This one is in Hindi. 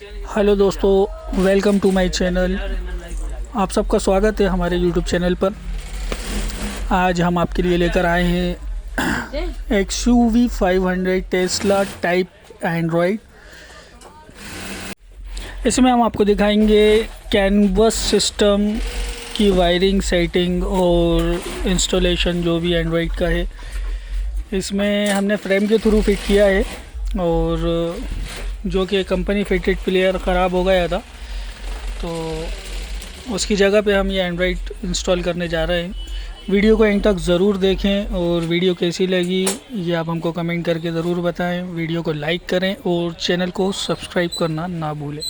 हेलो दोस्तों, वेलकम टू माय चैनल। आप सबका स्वागत है हमारे यूट्यूब चैनल पर। आज हम आपके लिए लेकर आए हैं XUV 500 टेस्ला टाइप एंड्रॉयड। इसमें हम आपको दिखाएंगे कैनवस सिस्टम की वायरिंग, सेटिंग और इंस्टॉलेशन जो भी एंड्रॉयड का है। इसमें हमने फ्रेम के थ्रू फिट किया है और जो कि कंपनी फिटेड प्लेयर ख़राब हो गया था, तो उसकी जगह पे हम ये एंड्रॉयड इंस्टॉल करने जा रहे हैं। वीडियो को एंड तक ज़रूर देखें और वीडियो कैसी लगी ये आप हमको कमेंट करके ज़रूर बताएं। वीडियो को लाइक करें और चैनल को सब्सक्राइब करना ना भूलें।